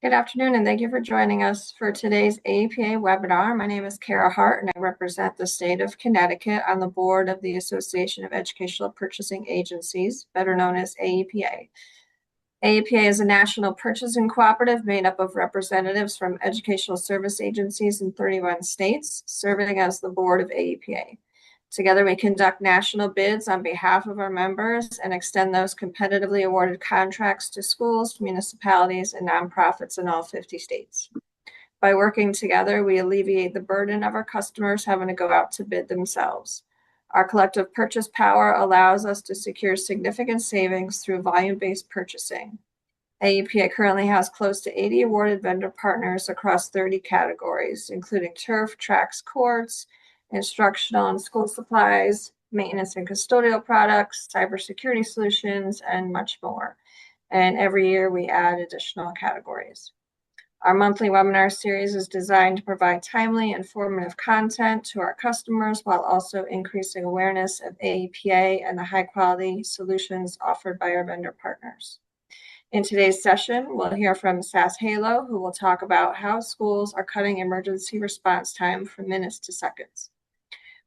Good afternoon, and thank you for joining us for today's AEPA webinar. My name is Kara Hart, and I represent the state of Connecticut on the board of the Association of Educational Purchasing Agencies, better known as AEPA. AEPA is a national purchasing cooperative made up of representatives from educational service agencies in 31 states, serving as the board of AEPA. Together, we conduct national bids on behalf of our members and extend those competitively awarded contracts to schools, municipalities, and nonprofits in all 50 states. By working together, we alleviate the burden of our customers having to go out to bid themselves. Our collective purchase power allows us to secure significant savings through volume-based purchasing. AEPA currently has close to 80 awarded vendor partners across 30 categories, including turf, tracks, courts, instructional and school supplies, maintenance and custodial products, cybersecurity solutions, and much more. And every year we add additional categories. Our monthly webinar series is designed to provide timely, informative content to our customers while also increasing awareness of AEPA and the high-quality solutions offered by our vendor partners. In today's session, we'll hear from SAS HALO, who will talk about how schools are cutting emergency response time from minutes to seconds.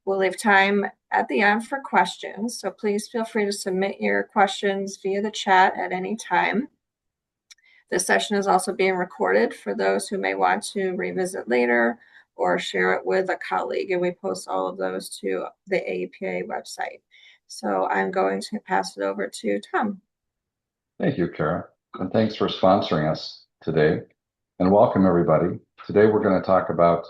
We'll leave time at the end for questions, so please feel free to submit your questions via the chat at any time. This session is also being recorded for those who may want to revisit later or share it with a colleague, and we post all of those to the AEPA website. So I'm going to pass it over to Tom. Thank you, Kara, and thanks for sponsoring us today. And welcome, everybody. Today we're going to talk about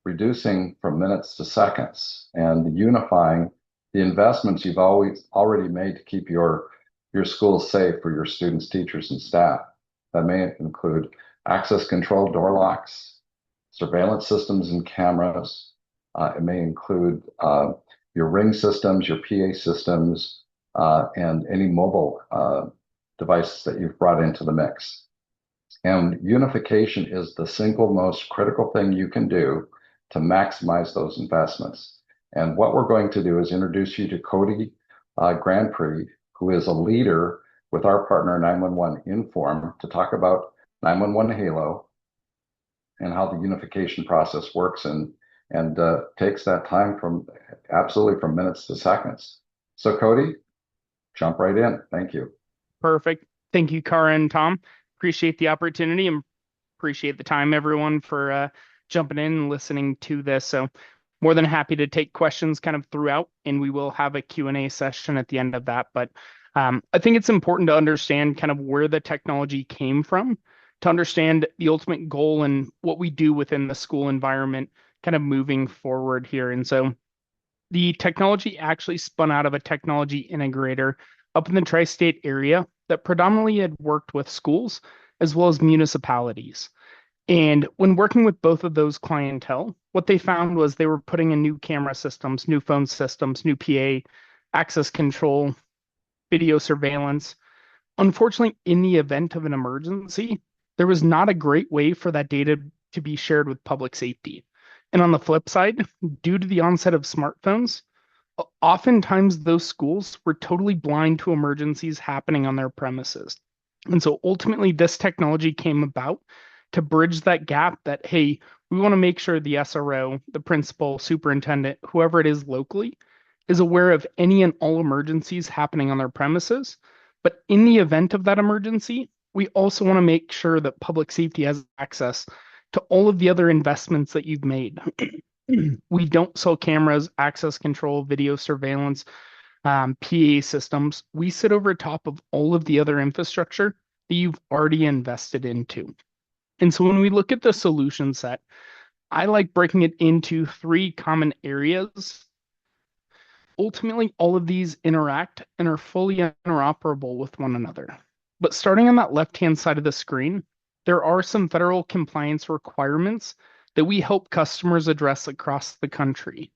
reducing from minutes to seconds and unifying the investments you've already made to keep your schools safe for your students, teachers, and staff. That may include access control door locks, surveillance systems and cameras. It may include your ring systems, your PA systems, and any mobile devices that you've brought into the mix. And unification is the single most critical thing you can do to maximize those investments. And what we're going to do is introduce you to Cody Grand Prix, who is a leader with our partner 911 Inform, to talk about 911 Halo and how the unification process works and takes that time from minutes to seconds. So Cody, jump right in. Thank you. Perfect. Thank you, Kara and Tom. Appreciate the opportunity and appreciate the time, everyone, for jumping in and listening to this. So more than happy to take questions kind of throughout, and we will have a Q&A session at the end of that. But I think it's important to understand kind of where the technology came from, to understand the ultimate goal and what we do within the school environment kind of moving forward here. And so the technology actually spun out of a technology integrator up in the tri-state area that predominantly had worked with schools as well as municipalities. And when working with both of those clientele, what they found was they were putting in new camera systems, new phone systems, new PA, access control, video surveillance. Unfortunately, in the event of an emergency, there was not a great way for that data to be shared with public safety. And on the flip side, due to the onset of smartphones, oftentimes those schools were totally blind to emergencies happening on their premises. And so ultimately, this technology came about to bridge that gap that, hey, we want to make sure the SRO, the principal, superintendent, whoever it is locally, is aware of any and all emergencies happening on their premises. But in the event of that emergency, we also want to make sure that public safety has access to all of the other investments that you've made. We don't sell cameras, access control, video surveillance, PA systems. We sit over top of all of the other infrastructure that you've already invested into. And so when we look at the solution set, I like breaking it into 3 common areas. Ultimately, all of these interact and are fully interoperable with one another. But starting on that left-hand side of the screen, there are some federal compliance requirements that we help customers address across the country.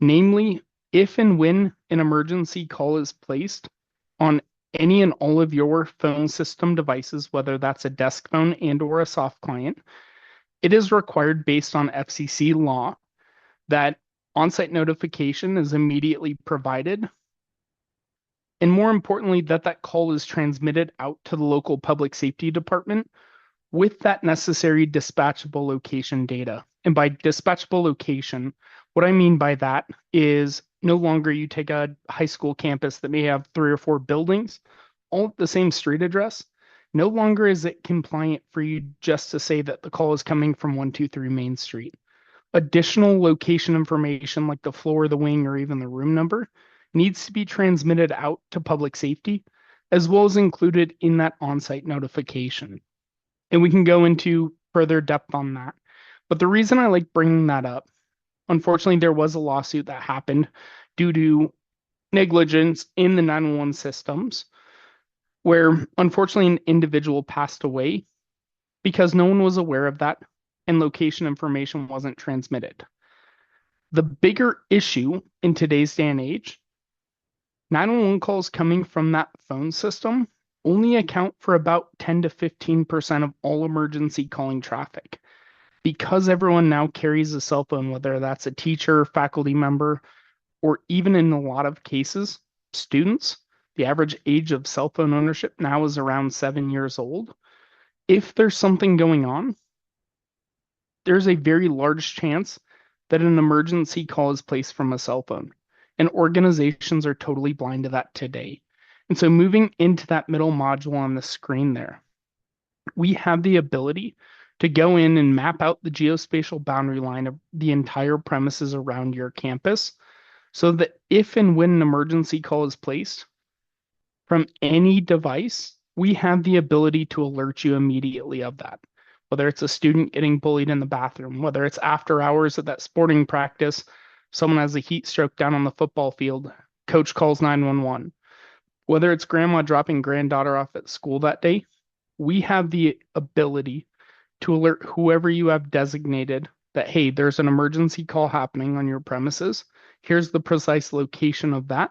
Namely, if and when an emergency call is placed on any and all of your phone system devices, whether that's a desk phone and or a soft client, it is required based on FCC law that on-site notification is immediately provided. And more importantly, that call is transmitted out to the local public safety department with that necessary dispatchable location data. And by dispatchable location, what I mean by that is no longer you take a high school campus that may have 3 or 4 buildings, all at the same street address. No longer is it compliant for you just to say that the call is coming from 123 Main Street. Additional location information like the floor, the wing, or even the room number needs to be transmitted out to public safety, as well as included in that on-site notification. And we can go into further depth on that. But the reason I like bringing that up, unfortunately, there was a lawsuit that happened due to negligence in the 911 systems, where unfortunately an individual passed away because no one was aware of that and location information wasn't transmitted. The bigger issue in today's day and age, 911 calls coming from that phone system only account for about 10 to 15% of all emergency calling traffic. Because everyone now carries a cell phone, whether that's a teacher, faculty member, or even in a lot of cases, students, the average age of cell phone ownership now is around 7 years old. If there's something going on, there's a very large chance that an emergency call is placed from a cell phone. And organizations are totally blind to that today. And so moving into that middle module on the screen there, we have the ability to go in and map out the geospatial boundary line of the entire premises around your campus so that if and when an emergency call is placed from any device, we have the ability to alert you immediately of that. Whether it's a student getting bullied in the bathroom, whether it's after hours at that sporting practice, someone has a heat stroke down on the football field, coach calls 911. Whether it's grandma dropping granddaughter off at school that day, we have the ability to alert whoever you have designated that, hey, there's an emergency call happening on your premises. Here's the precise location of that.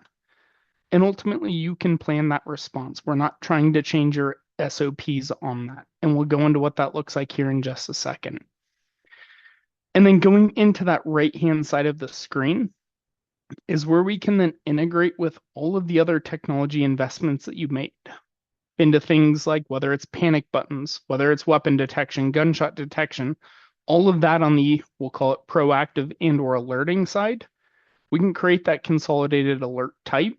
And ultimately, you can plan that response. We're not trying to change your SOPs on that. And we'll go into what that looks like here in just a second. And then going into that right-hand side of the screen is where we can then integrate with all of the other technology investments that you've made into things like whether it's panic buttons, whether it's weapon detection, gunshot detection, all of that on the, we'll call it proactive and or alerting side. We can create that consolidated alert type,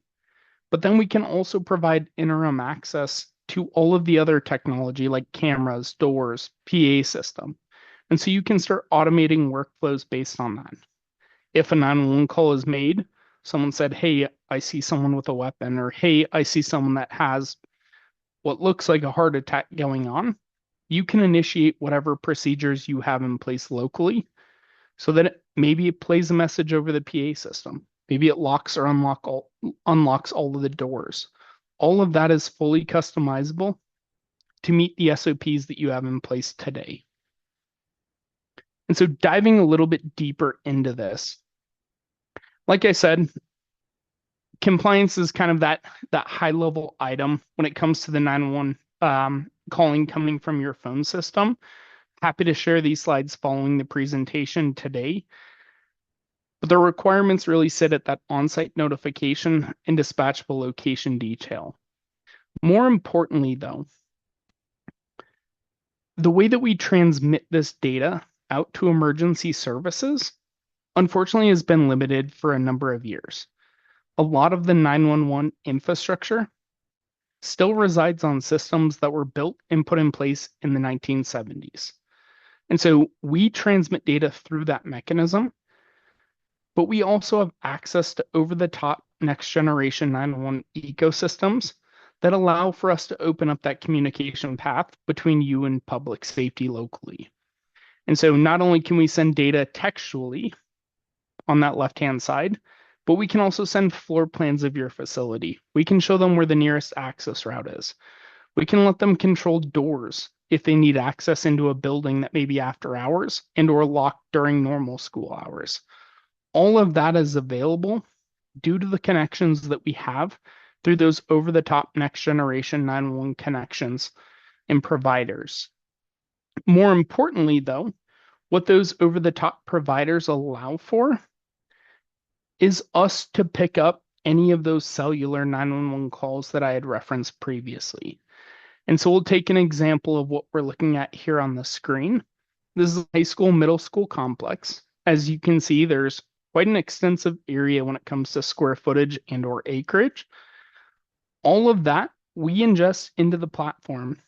but then we can also provide interim access to all of the other technology like cameras, doors, PA system. And so you can start automating workflows based on that. If a 911 call is made, someone said, hey, I see someone with a weapon, or hey, I see someone that has what looks like a heart attack going on, you can initiate whatever procedures you have in place locally so that maybe it plays a message over the PA system. Maybe it locks or unlocks all of the doors. All of that is fully customizable to meet the SOPs that you have in place today. And so diving a little bit deeper into this, like I said, compliance is kind of that high level item when it comes to the 911 calling coming from your phone system. Happy to share these slides following the presentation today. But the requirements really sit at that on-site notification and dispatchable location detail. More importantly, though, the way that we transmit this data out to emergency services, unfortunately, has been limited for a number of years. A lot of the 911 infrastructure still resides on systems that were built and put in place in the 1970s. And so we transmit data through that mechanism, but we also have access to over-the-top next-generation 911 ecosystems that allow for us to open up that communication path between you and public safety locally. And so not only can we send data textually on that left-hand side, but we can also send floor plans of your facility. We can show them where the nearest access route is. We can let them control doors if they need access into a building that may be after hours and or locked during normal school hours. All of that is available due to the connections that we have through those over-the-top next-generation 911 connections and providers. More importantly, though, what those over-the-top providers allow for is us to pick up any of those cellular 911 calls that I had referenced previously. And so we'll take an example of what we're looking at here on the screen. This is a high school, middle school complex. As you can see, there's quite an extensive area when it comes to square footage and or acreage. All of that we ingest into the platform,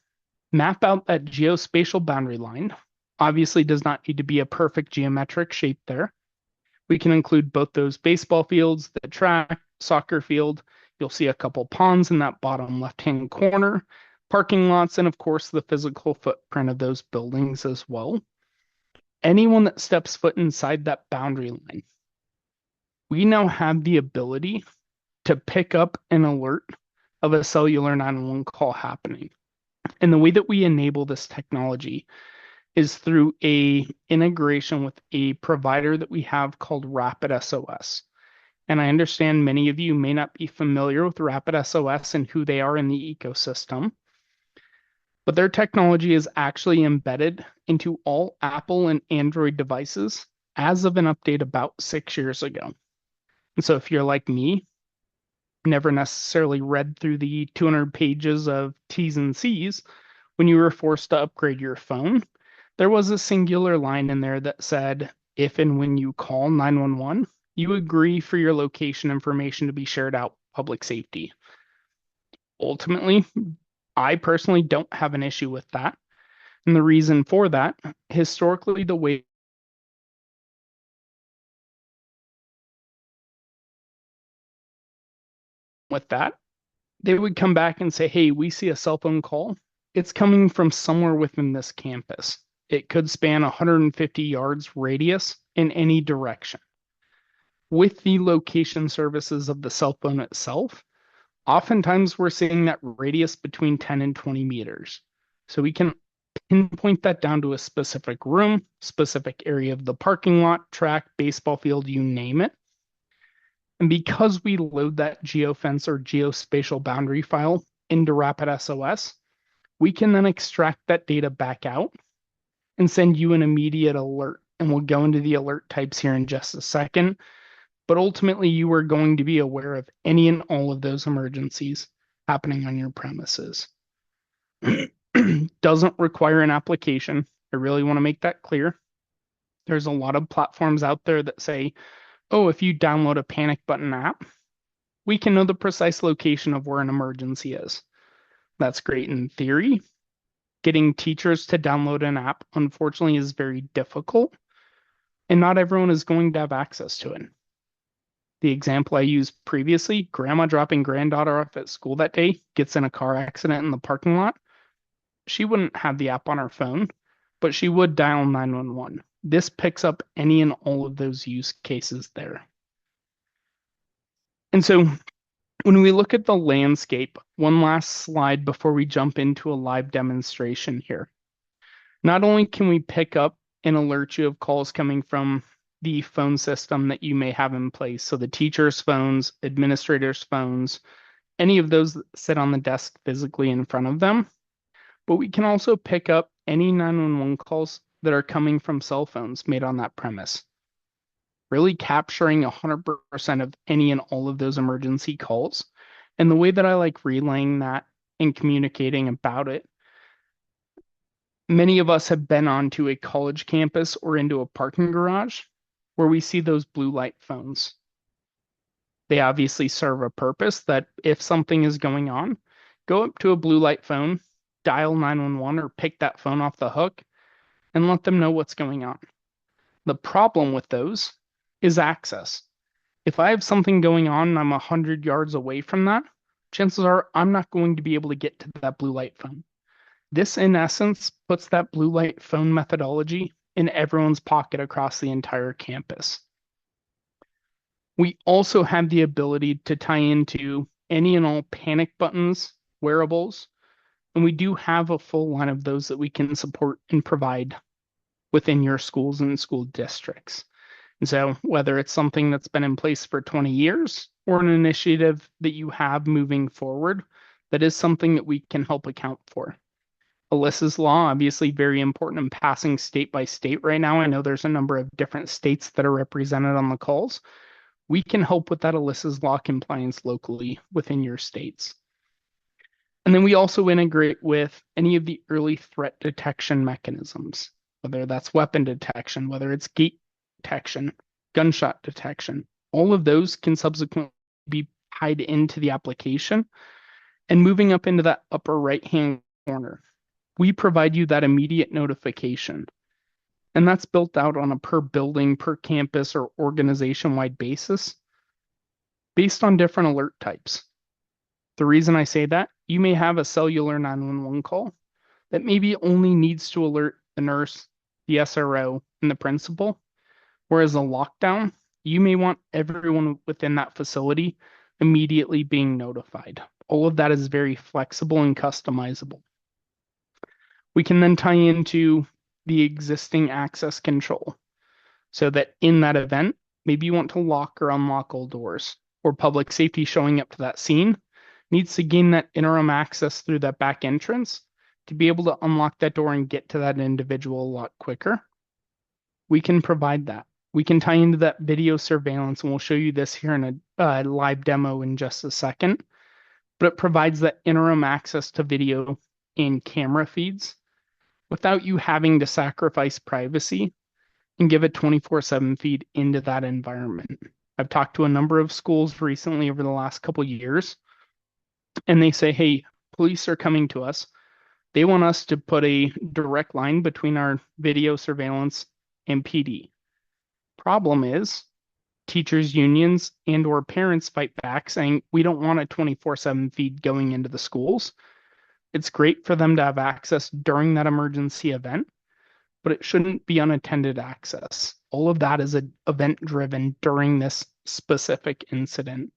map out that geospatial boundary line. Obviously does not need to be a perfect geometric shape there. We can include both those baseball fields, the track, soccer field. You'll see a couple ponds in that bottom left-hand corner, parking lots, and of course the physical footprint of those buildings as well. Anyone that steps foot inside that boundary line, we now have the ability to pick up an alert of a cellular 911 call happening. And the way that we enable this technology is through a integration with a provider that we have called Rapid SOS. And I understand many of you may not be familiar with Rapid SOS and who they are in the ecosystem, but their technology is actually embedded into all Apple and Android devices as of an update about 6 years ago. And so if you're like me, never necessarily read through the 200 pages of T's and C's, when you were forced to upgrade your phone, there was a singular line in there that said, if and when you call 911, you agree for your location information to be shared out public safety. Ultimately, I personally don't have an issue with that. And the reason for that, historically, the way with that, they would come back and say, hey, we see a cell phone call. It's coming from somewhere within this campus. It could span 150 yards radius in any direction. With the location services of the cell phone itself, oftentimes we're seeing that radius between 10 and 20 meters. So we can pinpoint that down to a specific room, specific area of the parking lot, track, baseball field, you name it. And because we load that geofence or geospatial boundary file into Rapid SOS, we can then extract that data back out and send you an immediate alert. And we'll go into the alert types here in just a second. But ultimately, you are going to be aware of any and all of those emergencies happening on your premises. Doesn't require an application. I really want to make that clear. There's a lot of platforms out there that say, oh, if you download a panic button app, we can know the precise location of where an emergency is. That's great in theory. Getting teachers to download an app, unfortunately, is very difficult, and not everyone is going to have access to it. The example I used previously, grandma dropping granddaughter off at school that day, gets in a car accident in the parking lot. She wouldn't have the app on her phone, but she would dial 911. This picks up any and all of those use cases there. And so when we look at the landscape, one last slide before we jump into a live demonstration here. Not only can we pick up and alert you of calls coming from the phone system that you may have in place, so the teachers' phones, administrators' phones, any of those that sit on the desk physically in front of them, but we can also pick up any 911 calls that are coming from cell phones made on that premise, really capturing 100% of any and all of those emergency calls. And the way that I like relaying that and communicating about it, many of us have been onto a college campus or into a parking garage where we see those blue light phones. They obviously serve a purpose that if something is going on, go up to a blue light phone, dial 911 or pick that phone off the hook and let them know what's going on. The problem with those is access. If I have something going on and I'm 100 yards away from that, chances are I'm not going to be able to get to that blue light phone. This, in essence, puts that blue light phone methodology in everyone's pocket across the entire campus. We also have the ability to tie into any and all panic buttons, wearables, and we do have a full line of those that we can support and provide within your schools and school districts. And so whether it's something that's been in place for 20 years or an initiative that you have moving forward, that is something that we can help account for. Alyssa's Law, obviously very important in passing state by state right now. I know there's a number of different states that are represented on the calls. We can help with that Alyssa's Law compliance locally within your states. And then we also integrate with any of the early threat detection mechanisms, whether that's weapon detection, whether it's gate detection, gunshot detection. All of those can subsequently be tied into the application. And moving up into that upper right-hand corner, we provide you that immediate notification. And that's built out on a per building, per campus, or organization-wide basis based on different alert types. The reason I say that, you may have a cellular 911 call that maybe only needs to alert the nurse, the SRO, and the principal, whereas a lockdown, you may want everyone within that facility immediately being notified. All of that is very flexible and customizable. We can then tie into the existing access control so that in that event, maybe you want to lock or unlock all doors, or public safety showing up to that scene needs to gain that interim access through that back entrance to be able to unlock that door and get to that individual a lot quicker. We can provide that. We can tie into that video surveillance, and we'll show you this here in a live demo in just a second. But it provides that interim access to video and camera feeds without you having to sacrifice privacy and give a 24/7 feed into that environment. I've talked to a number of schools recently over the last couple of years, and they say, hey, police are coming to us. They want us to put a direct line between our video surveillance and PD. Problem is, teachers unions and or parents fight back saying, we don't want a 24/7 feed going into the schools. It's great for them to have access during that emergency event, but it shouldn't be unattended access. All of that is event driven during this specific incident.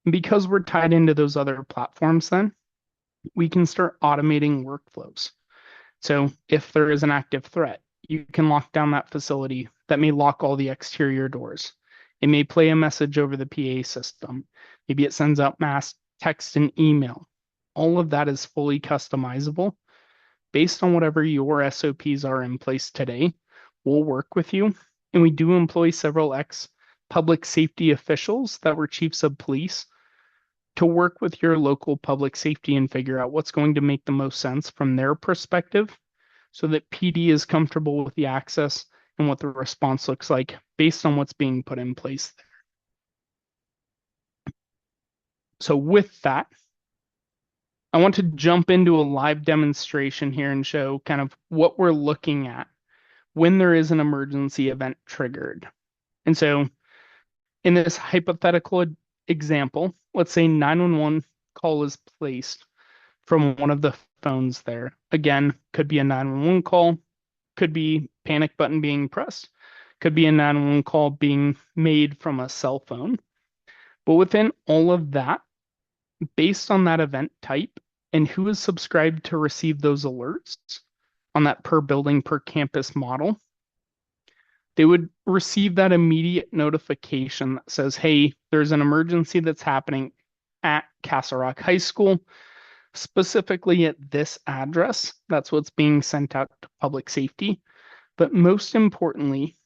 And because we're tied into those other platforms, then we can start automating workflows. So if there is an active threat, you can lock down that facility that may lock all the exterior doors. It may play a message over the PA system. Maybe it sends out mass text and email. All of that is fully customizable based on whatever your SOPs are in place today. We'll work with you. And we do employ several ex-public safety officials that were chiefs of police to work with your local public safety and figure out what's going to make the most sense from their perspective so that PD is comfortable with the access and what the response looks like based on what's being put in place there. So with that, I want to jump into a live demonstration here and show kind of what we're looking at when there is an emergency event triggered. And so in this hypothetical example, let's say 911 call is placed from one of the phones there. Again, could be a 911 call, could be panic button being pressed, could be a 911 call being made from a cell phone. But within all of that, based on that event type and who is subscribed to receive those alerts on that per building, per campus model, they would receive that immediate notification that says, hey, there's an emergency that's happening at Castle Rock High School, specifically at this address. That's what's being sent out to public safety. But most importantly,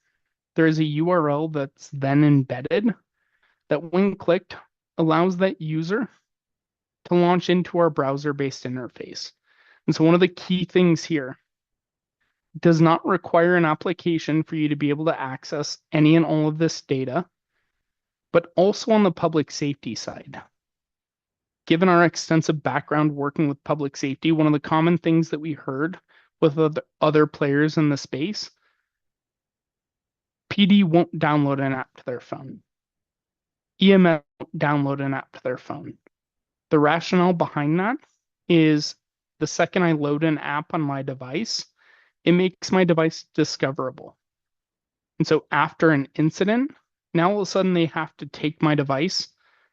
there's a URL that's then embedded that when clicked allows that user to launch into our browser-based interface. And so one of the key things here does not require an application for you to be able to access any and all of this data, but also on the public safety side. Given our extensive background working with public safety, one of the common things that we heard with other players in the space, PD won't download an app to their phone. EMS won't download an app to their phone. The rationale behind that is the second I load an app on my device, it makes my device discoverable. And so after an incident, now all of a sudden they have to take my device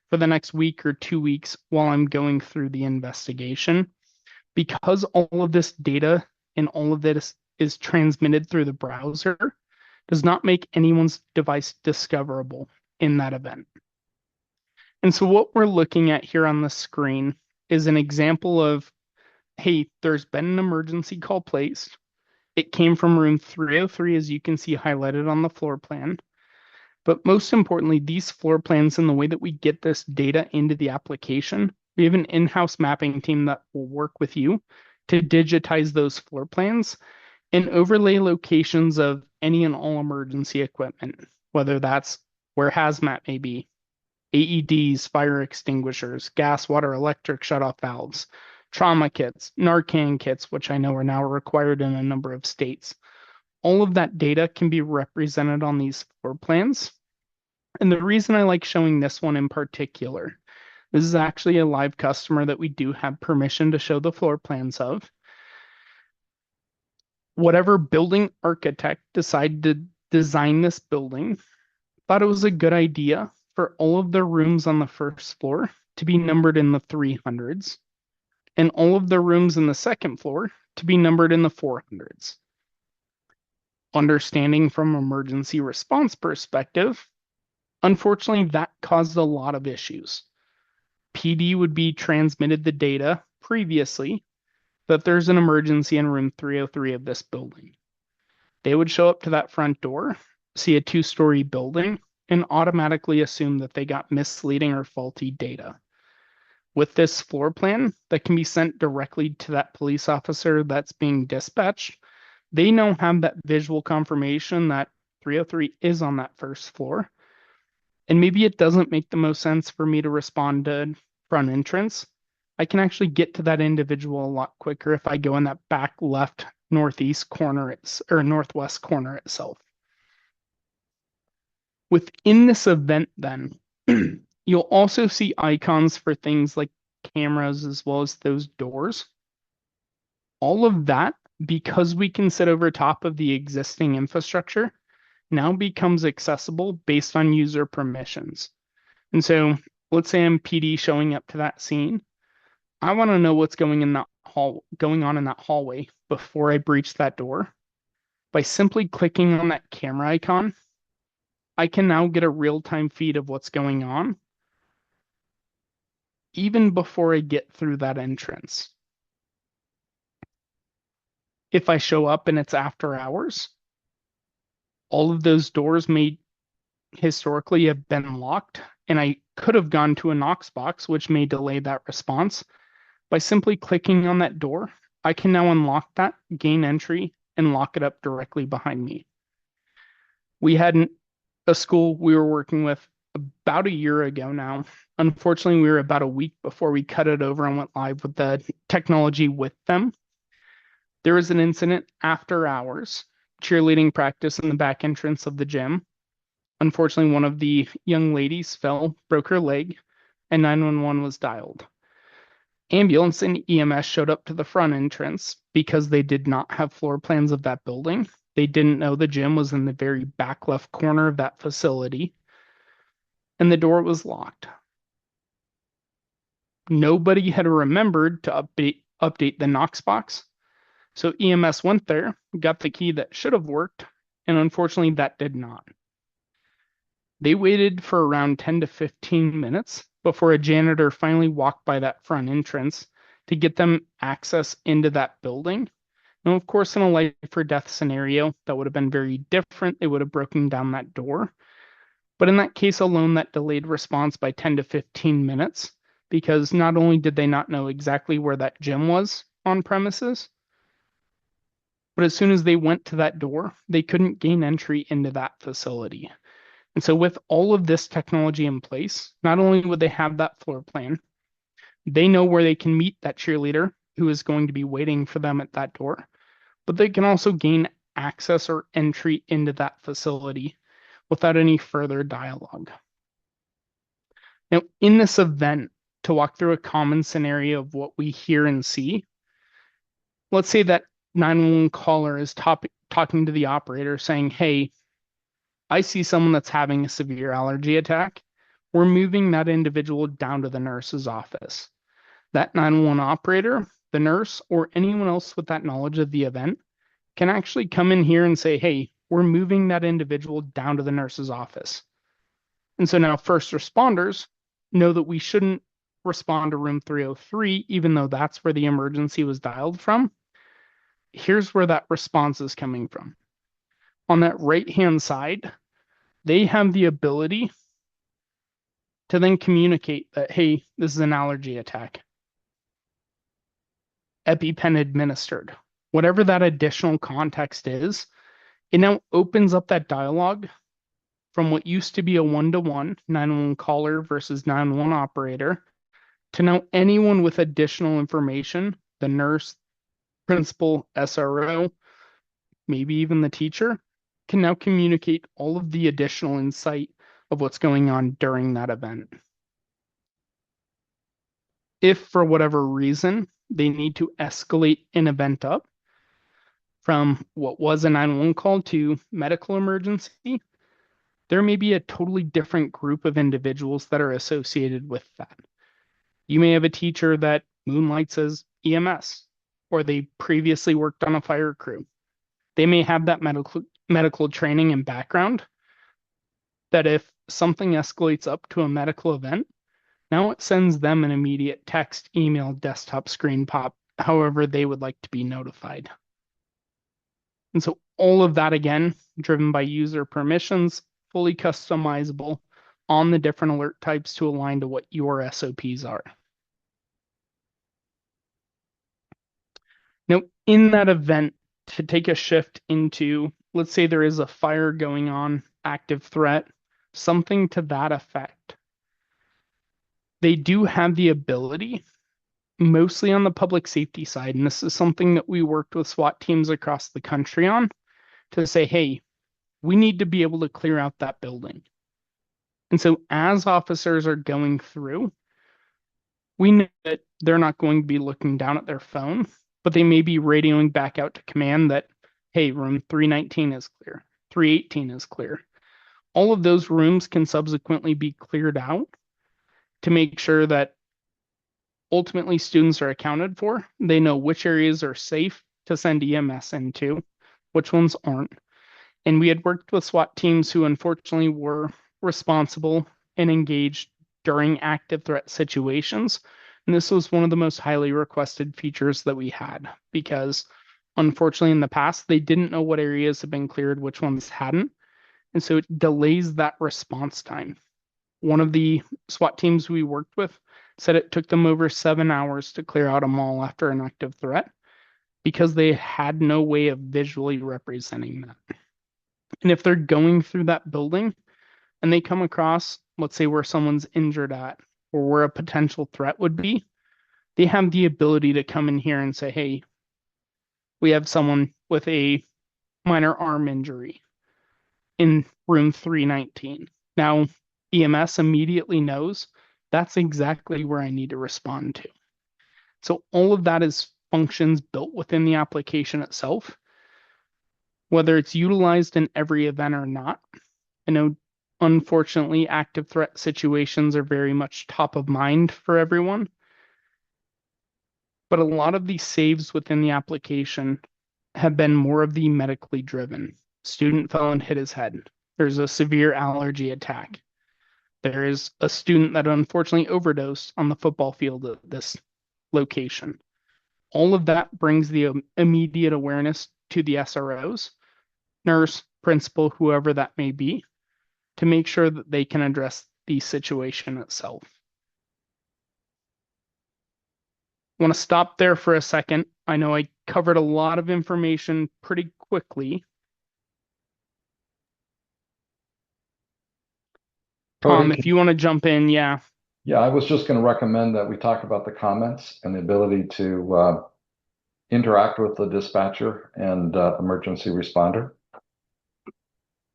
for the next week or 2 weeks while I'm going through the investigation. Because all of this data and all of this is transmitted through the browser, does not make anyone's device discoverable in that event. And so what we're looking at here on the screen is an example of, hey, there's been an emergency call placed. It came from room 303, as you can see highlighted on the floor plan. But most importantly, these floor plans and the way that we get this data into the application We have an in-house mapping team that will work with you to digitize those floor plans and overlay locations of any and all emergency equipment, whether that's where hazmat may be, AEDs, fire extinguishers, gas, water, electric shutoff valves, trauma kits, Narcan kits, which I know are now required in a number of states. All of that data can be represented on these floor plans. And the reason I like showing this one in particular, this is actually a live customer that we do have permission to show the floor plans of. Whatever building architect decided to design this building thought it was a good idea for all of the rooms on the first floor to be numbered in the 300s and all of the rooms in the second floor to be numbered in the 400s. Understanding from emergency response perspective, unfortunately, that caused a lot of issues. PD would be transmitted the data previously that there's an emergency in room 303 of this building. They would show up to that front door, see a 2-story building, and automatically assume that they got misleading or faulty data. With this floor plan that can be sent directly to that police officer that's being dispatched, they now have that visual confirmation that 303 is on that first floor. And maybe it doesn't make the most sense for me to respond to front entrance. I can actually get to that individual a lot quicker if I go in that back left northeast corner or northwest corner itself. Within this event, then, you'll also see icons for things like cameras as well as those doors. All of that, because we can sit over top of the existing infrastructure, now becomes accessible based on user permissions. And so let's say I'm PD showing up to that scene. I want to know what's going on in that hallway before I breach that door. By simply clicking on that camera icon, I can now get a real-time feed of what's going on, even before I get through that entrance. If I show up and it's after hours, all of those doors may historically have been locked, and I could have gone to a Knox box, which may delay that response. By simply clicking on that door, I can now unlock that, gain entry, and lock it up directly behind me. We had a school we were working with about a year ago now. Unfortunately, we were about a week before we cut it over and went live with the technology with them. There was an incident after hours, cheerleading practice in the back entrance of the gym. Unfortunately, one of the young ladies fell, broke her leg, and 911 was dialed. Ambulance and EMS showed up to the front entrance because they did not have floor plans of that building. They didn't know the gym was in the very back left corner of that facility, and the door was locked. Nobody had remembered to update the Knox box, so EMS went there, got the key that should have worked, and unfortunately that did not. They waited for around 10 to 15 minutes before a janitor finally walked by that front entrance to get them access into that building. Now, of course, in a life or death scenario, that would have been very different. They would have broken down that door. But in that case alone, that delayed response by 10 to 15 minutes, because not only did they not know exactly where that gym was on premises, but as soon as they went to that door, they couldn't gain entry into that facility. And so with all of this technology in place, not only would they have that floor plan, they know where they can meet that cheerleader who is going to be waiting for them at that door, but they can also gain access or entry into that facility without any further dialogue. Now, in this event, to walk through a common scenario of what we hear and see, let's say that 911 caller is talking to the operator saying, hey, I see someone that's having a severe allergy attack. We're moving that individual down to the nurse's office. That 911 operator, the nurse, or anyone else with that knowledge of the event can actually come in here and say, hey, we're moving that individual down to the nurse's office. And so now first responders know that we shouldn't respond to room 303, even though that's where the emergency was dialed from. Here's where that response is coming from. On that right-hand side, they have the ability to then communicate that, hey, this is an allergy attack. EpiPen administered. Whatever that additional context is, it now opens up that dialogue from what used to be a one-to-one 911 caller versus 911 operator to now anyone with additional information, the nurse, principal, SRO, maybe even the teacher, can now communicate all of the additional insight of what's going on during that event. If for whatever reason they need to escalate an event up from what was a 911 call to medical emergency, there may be a totally different group of individuals that are associated with that. You may have a teacher that moonlights as EMS, or they previously worked on a fire crew. They may have that medical training and background that if something escalates up to a medical event, now it sends them an immediate text, email, desktop screen pop, however they would like to be notified. And so all of that, again, driven by user permissions, fully customizable on the different alert types to align to what your SOPs are. Now, in that event, to take a shift into, let's say there is a fire going on, active threat, something to that effect. They do have the ability, mostly on the public safety side, and this is something that we worked with SWAT teams across the country on, to say, hey, we need to be able to clear out that building. And so as officers are going through, we know that they're not going to be looking down at their phone, but they may be radioing back out to command that, hey, room 319 is clear, 318 is clear. All of those rooms can subsequently be cleared out to make sure that ultimately students are accounted for. They know which areas are safe to send EMS into, which ones aren't. And we had worked with SWAT teams who unfortunately were responsible and engaged during active threat situations. And this was one of the most highly requested features that we had, because unfortunately in the past, they didn't know what areas had been cleared, which ones hadn't. And so it delays that response time. One of the SWAT teams we worked with said it took them over 7 hours to clear out a mall after an active threat because they had no way of visually representing that. And if they're going through that building and they come across, let's say, where someone's injured at or where a potential threat would be, they have the ability to come in here and say, hey, we have someone with a minor arm injury in room 319. Now, EMS immediately knows that's exactly where I need to respond to. So all of that is functions built within the application itself, whether it's utilized in every event or not. I know, unfortunately, active threat situations are very much top of mind for everyone, but a lot of these saves within the application have been more of the medically driven. Student fell and hit his head. There's a severe allergy attack. There is a student that unfortunately overdosed on the football field at this location. All of that brings the immediate awareness to the SROs, nurse, principal, whoever that may be, to make sure that they can address the situation itself. I want to stop there for a second. I know I covered a lot of information pretty quickly. Tom, if you want to jump in, yeah. Yeah, I was just going to recommend that we talk about the comments and the ability to interact with the dispatcher and emergency responder.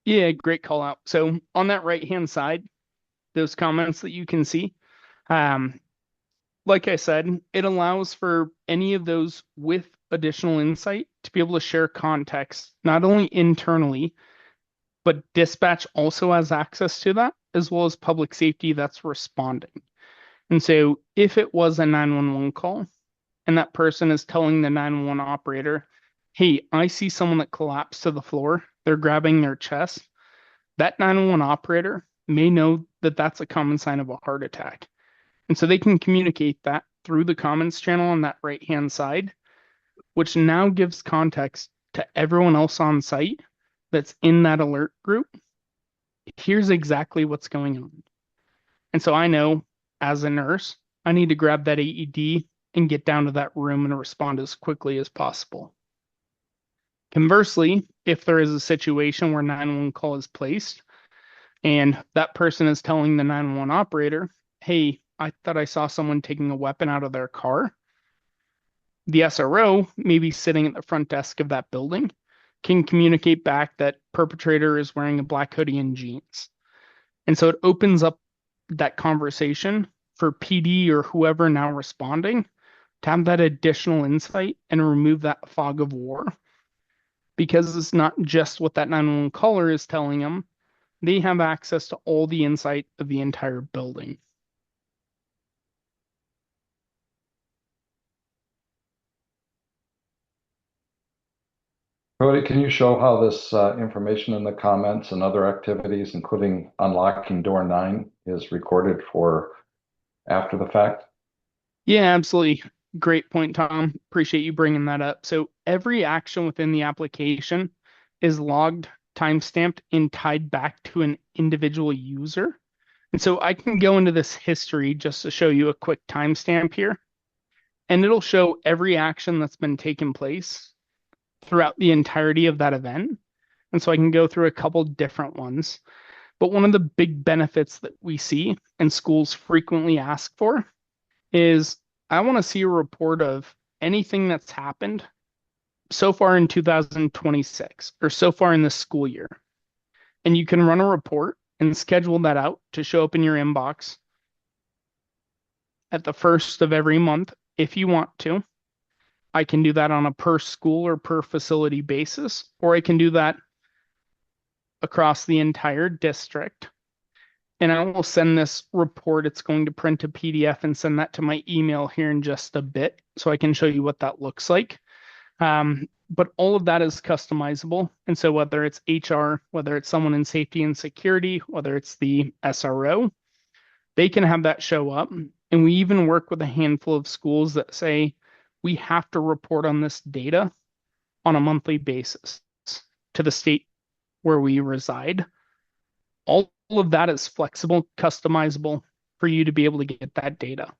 Yeah, great call out. So on that right-hand side, those comments that you can see, like I said, it allows for any of those with additional insight to be able to share context, not only internally, but dispatch also has access to that, as well as public safety that's responding. And so if it was a 911 call and that person is telling the 911 operator, hey, I see someone that collapsed to the floor, they're grabbing their chest, that 911 operator may know that that's a common sign of a heart attack. And so they can communicate that through the comments channel on that right-hand side, which now gives context to everyone else on site that's in that alert group. Here's exactly what's going on. And so I know as a nurse, I need to grab that AED and get down to that room and respond as quickly as possible. Conversely, if there is a situation where 911 call is placed and that person is telling the 911 operator, hey, I thought I saw someone taking a weapon out of their car, the SRO, maybe sitting at the front desk of that building, can communicate back that perpetrator is wearing a black hoodie and jeans. And so it opens up that conversation for PD or whoever now responding to have that additional insight and remove that fog of war. Because it's not just what that 911 caller is telling them, they have access to all the insight of the entire building. Cody, can you show how this information in the comments and other activities, including unlocking door 9, is recorded for after the fact? Yeah, absolutely. Great point, Tom. Appreciate you bringing that up. So every action within the application is logged, timestamped, and tied back to an individual user. And so I can go into this history just to show you a quick timestamp here, and it'll show every action that's been taken place throughout the entirety of that event. And so I can go through a couple different ones. But one of the big benefits that we see and schools frequently ask for is I want to see a report of anything that's happened so far in 2026 or so far in this school year. And you can run a report and schedule that out to show up in your inbox at the first of every month if you want to. I can do that on a per school or per facility basis, or I can do that across the entire district. And I will send this report. It's going to print a PDF and send that to my email here in just a bit so I can show you what that looks like. But all of that is customizable. And so whether it's HR, whether it's someone in safety and security, whether it's the SRO, they can have that show up. And we even work with a handful of schools that say we have to report on this data on a monthly basis to the state where we reside. All of that is flexible, customizable for you to be able to get that data.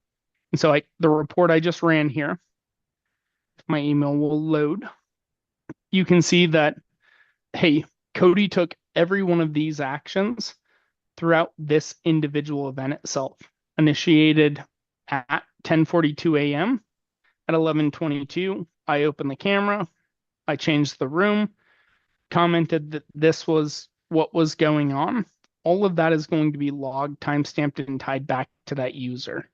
And so the report I just ran here, my email will load. You can see that, hey, Cody took every one of these actions throughout this individual event itself. Initiated at 10:42 a.m. At 11:22, I opened the camera, I changed the room, commented that this was what was going on. All of that is going to be logged, timestamped, and tied back to that user.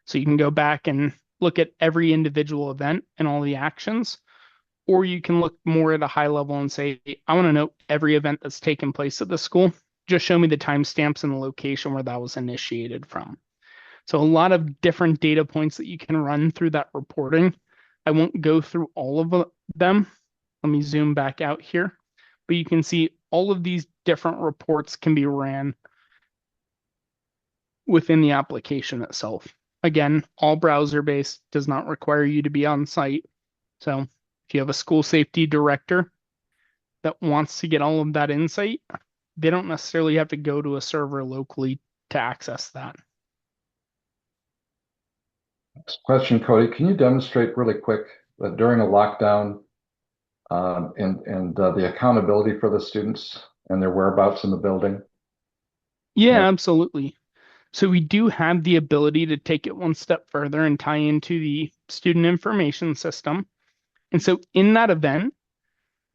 So you can go back and look at every individual event and all the actions, or you can look more at a high level and say, I want to know every event that's taken place at the school. Just show me the timestamps and the location where that was initiated from. So a lot of different data points that you can run through that reporting. I won't go through all of them. Let me zoom back out here. But you can see all of these different reports can be ran within the application itself. Again, all browser-based, does not require you to be on site. So if you have a school safety director that wants to get all of that insight, they don't necessarily have to go to a server locally to access that. Next question, Cody. Can you demonstrate really quick that during a lockdown and the accountability for the students and their whereabouts in the building? Yeah, absolutely. So we do have the ability to take it one step further and tie into the student information system. And so in that event,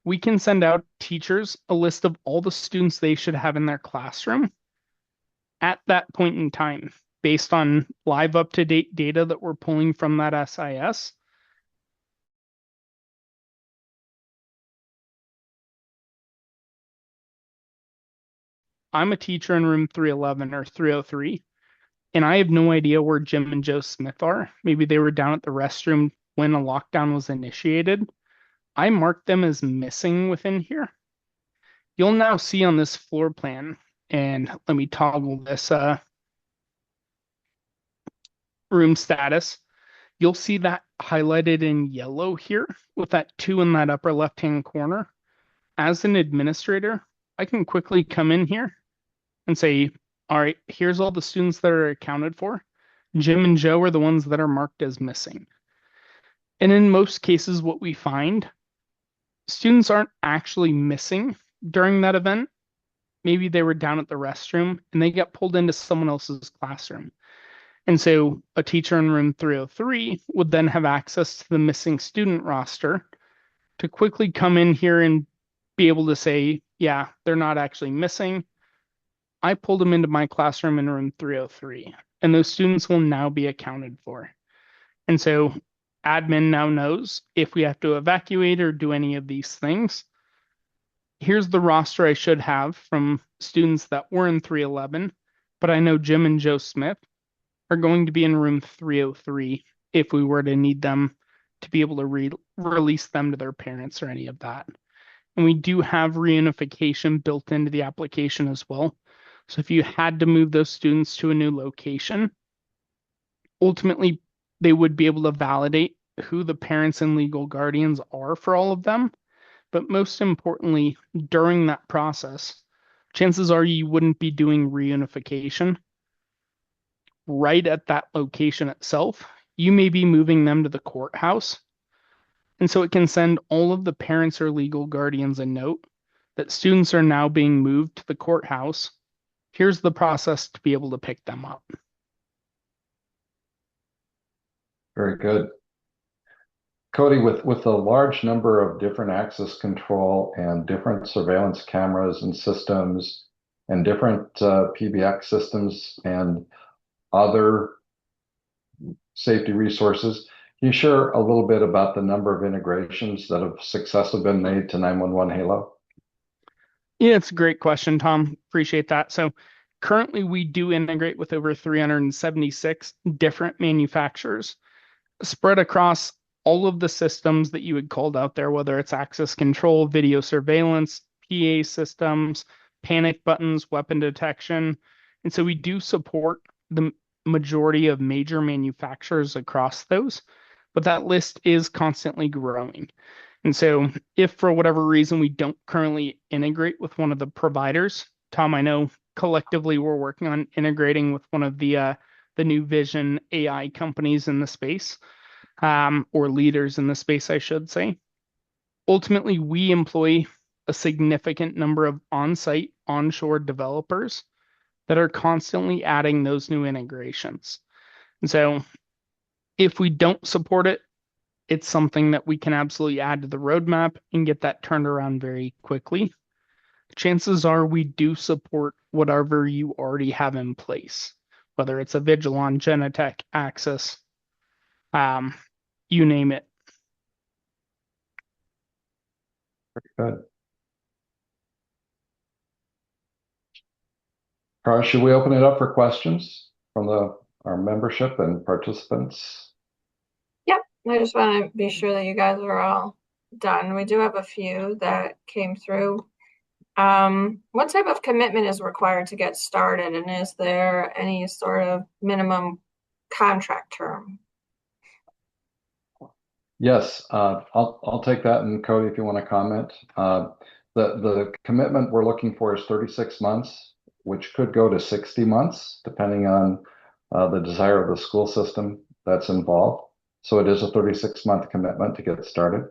we can send out teachers a list of all the students they should have in their classroom at that point in time, based on live up-to-date data that we're pulling from that SIS. I'm a teacher in room 311 or 303, and I have no idea where Jim and Joe Smith are. Maybe they were down at the restroom when a lockdown was initiated. I marked them as missing within here. You'll now see on this floor plan, and let me toggle this room status. You'll see that highlighted in yellow here with that 2 in that upper left-hand corner. As an administrator, I can quickly come in here and say, All right, here's all the students that are accounted for. Jim and Joe are the ones that are marked as missing. And in most cases, what we find, students aren't actually missing during that event. Maybe they were down at the restroom and they got pulled into someone else's classroom. And so a teacher in room 303 would then have access to the missing student roster to quickly come in here and be able to say, yeah, they're not actually missing. I pulled them into my classroom in room 303, and those students will now be accounted for. And so admin now knows if we have to evacuate or do any of these things. Here's the roster I should have from students that were in 311, but I know Jim and Joe Smith are going to be in room 303 if we were to need them to be able to release them to their parents or any of that. And we do have reunification built into the application as well. So if you had to move those students to a new location, ultimately they would be able to validate who the parents and legal guardians are for all of them. But most importantly, during that process, chances are you wouldn't be doing reunification right at that location itself. You may be moving them to the courthouse. And so it can send all of the parents or legal guardians a note that students are now being moved to the courthouse. Here's the process to be able to pick them up. Very good. Cody, with a large number of different access control and different surveillance cameras and systems and different PBX systems and other safety resources, can you share a little bit about the number of integrations that have successfully been made to 911 Halo? Yeah, it's a great question, Tom. Appreciate that. So currently we do integrate with over 376 different manufacturers spread across all of the systems that you had called out there, whether it's access control, video surveillance, PA systems, panic buttons, weapon detection. And so we do support the majority of major manufacturers across those, but that list is constantly growing. And so if for whatever reason we don't currently integrate with one of the providers, Tom, I know collectively we're working on integrating with one of the new vision AI companies in the space, or leaders in the space, I should say. Ultimately, we employ a significant number of on-site, onshore developers that are constantly adding those new integrations. And so if we don't support it, it's something that we can absolutely add to the roadmap and get that turned around very quickly. Chances are we do support whatever you already have in place, whether it's a Vigilon, Genetec, Axis, you name it. Good. Carl, should we open it up for questions from our membership and participants? Yep, I just want to be sure that you guys are all done. We do have a few that came through. What type of commitment is required to get started, and is there any sort of minimum contract term? Yes, I'll take that, and Cody, if you want to comment. The commitment we're looking for is 36 months, which could go to 60 months, depending on the desire of the school system that's involved. So it is a 36-month commitment to get started.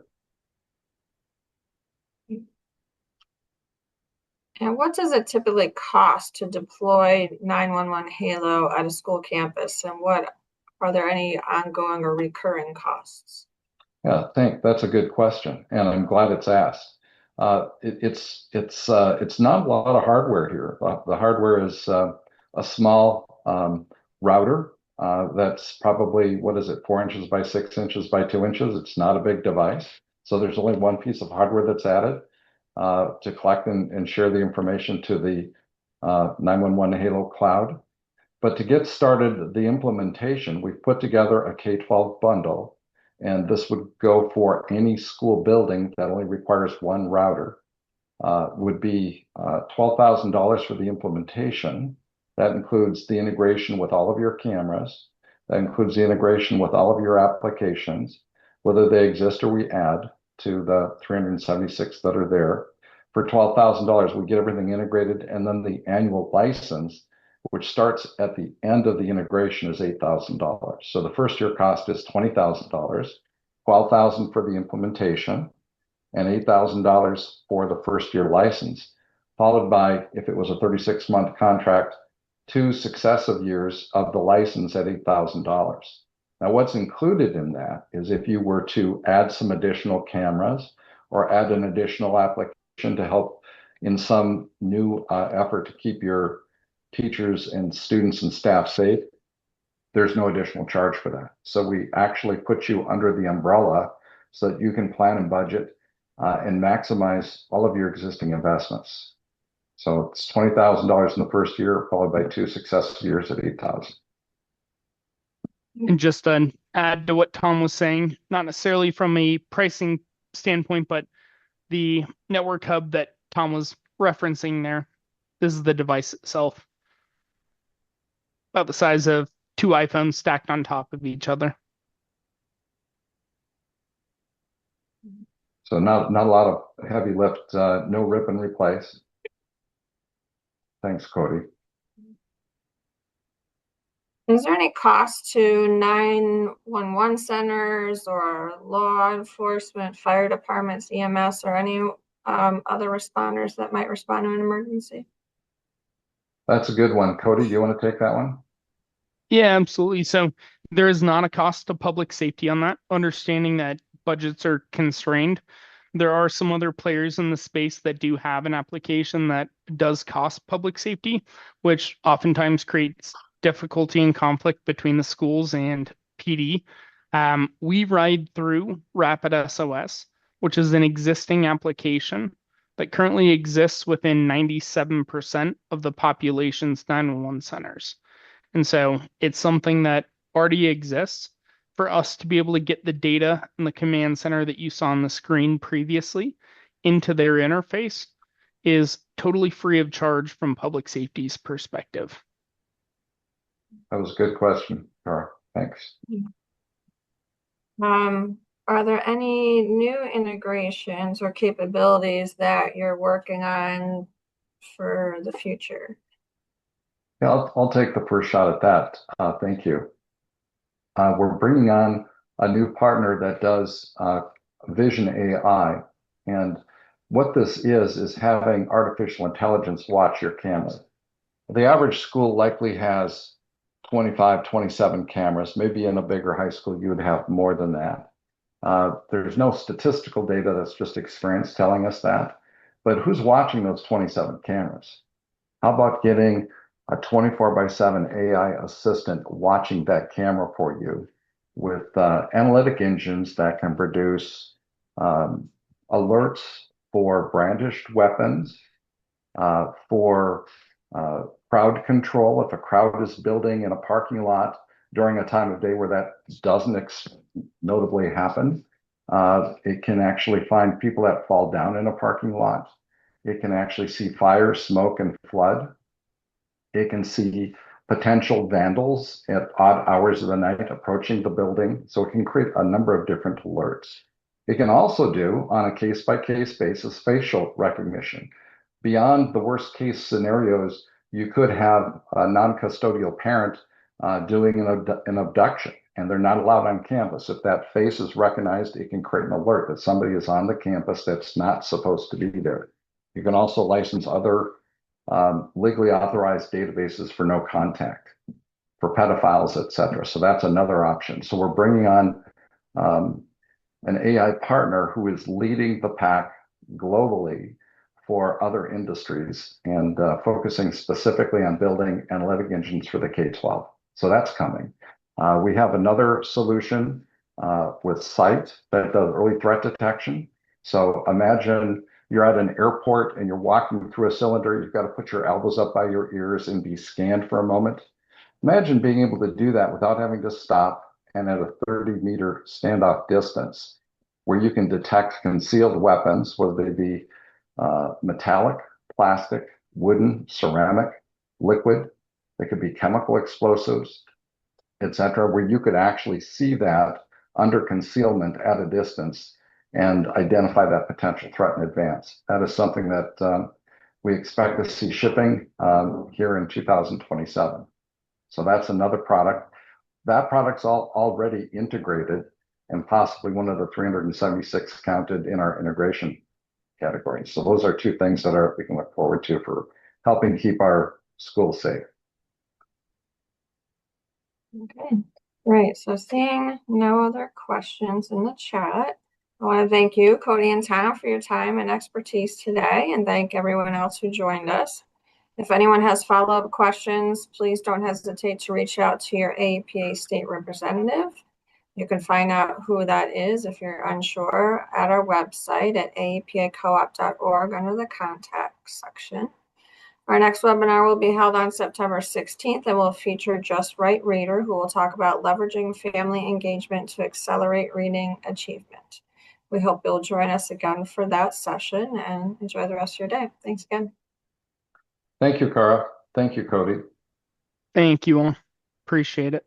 And what does it typically cost to deploy 911 Halo at a school campus? And what are there any ongoing or recurring costs? Yeah, that's a good question, and I'm glad it's asked. It's not a lot of hardware here. The hardware is a small router that's probably, what is it, 4 inches by 6 inches by 2 inches. It's not a big device, so there's only one piece of hardware that's added to collect and share the information to the 911 Halo cloud. But to get started, the implementation, we've put together a K-12 bundle. And this would go for any school building that only requires one router, would be $12,000 for the implementation. That includes the integration with all of your cameras. That includes the integration with all of your applications, whether they exist or we add to the 376 that are there. For $12,000, we get everything integrated, and then the annual license which starts at the end of the integration, is $8,000. So the first year cost is $20,000, $12,000 for the implementation, and $8,000 for the first year license, followed by, if it was a 36-month contract, 2 successive years of the license at $8,000. Now, what's included in that is if you were to add some additional cameras or add an additional application to help in some new effort to keep your teachers and students and staff safe, there's no additional charge for that. So we actually put you under the umbrella so that you can plan and budget and maximize all of your existing investments. So it's $20,000 in the first year, followed by 2 successive years at $8,000. And just an add to what Tom was saying, not necessarily from a pricing standpoint, but the network hub that Tom was referencing there, this is the device itself. About the size of 2 iPhones stacked on top of each other. So not a lot of heavy lift, no rip and replace. Thanks, Cody. Is there any cost to 911 centers or law enforcement, fire departments, EMS, or any other responders that might respond to an emergency? That's a good one. Cody, do you want to take that one? Yeah, absolutely. So there is not a cost to public safety on that, understanding that budgets are constrained. There are some other players in the space that do have an application that does cost public safety, which oftentimes creates difficulty and conflict between the schools and PD. We ride through Rapid SOS, which is an existing application that currently exists within 97% of the population's 911 centers. And so it's something that already exists. For us to be able to get the data in the command center that you saw on the screen previously into their interface is totally free of charge from public safety's perspective. That was a good question, Cara. Thanks. Are there any new integrations or capabilities that you're working on for the future? Yeah, I'll take the first shot at that. Thank you. We're bringing on a new partner that does vision AI. And what this is having artificial intelligence watch your camera. The average school likely has 25, 27 cameras. Maybe in a bigger high school, you would have more than that. There's no statistical data, that's just experience telling us that. But who's watching those 27 cameras? How about getting a 24/7 AI assistant watching that camera for you with analytic engines that can produce alerts for brandished weapons, for crowd control. If a crowd is building in a parking lot during a time of day where that doesn't notably happen, it can actually find people that fall down in a parking lot. It can actually see fire, smoke, and flood. It can see potential vandals at odd hours of the night approaching the building. So it can create a number of different alerts. It can also do, on a case-by-case basis, facial recognition. Beyond the worst case scenarios, you could have a non-custodial parent doing an abduction, and they're not allowed on campus. If that face is recognized, it can create an alert that somebody is on the campus that's not supposed to be there. You can also license other legally authorized databases for no contact, for pedophiles, et cetera. So that's another option. So we're bringing on an AI partner who is leading the pack globally for other industries and focusing specifically on building analytic engines for the K-12. So that's coming. We have another solution with Sight that does early threat detection. So imagine you're at an airport and you're walking through a cylinder, you've got to put your elbows up by your ears and be scanned for a moment. Imagine being able to do that without having to stop and at a 30-meter standoff distance where you can detect concealed weapons, whether they be metallic, plastic, wooden, ceramic, liquid. They could be chemical explosives, etc., where you could actually see that under concealment at a distance and identify that potential threat in advance. That is something that We expect to see shipping here in 2027. So that's another product. That product's already integrated and possibly one of the 376 counted in our integration category. So those are two things that we can look forward to for helping keep our schools safe. Okay, great. So seeing no other questions in the chat, I want to thank you, Cody and Tom, for your time and expertise today, and thank everyone else who joined us. If anyone has follow-up questions, please don't hesitate to reach out to your AEPA state representative. You can find out who that is if you're unsure at our website at aepacoop.org under the contact section. Our next webinar will be held on September 16th and will feature Just Right Reader, who will talk about leveraging family engagement to accelerate reading achievement. We hope you'll join us again for that session and enjoy the rest of your day. Thanks again. Thank you, Cara. Thank you, Cody. Thank you all. Appreciate it.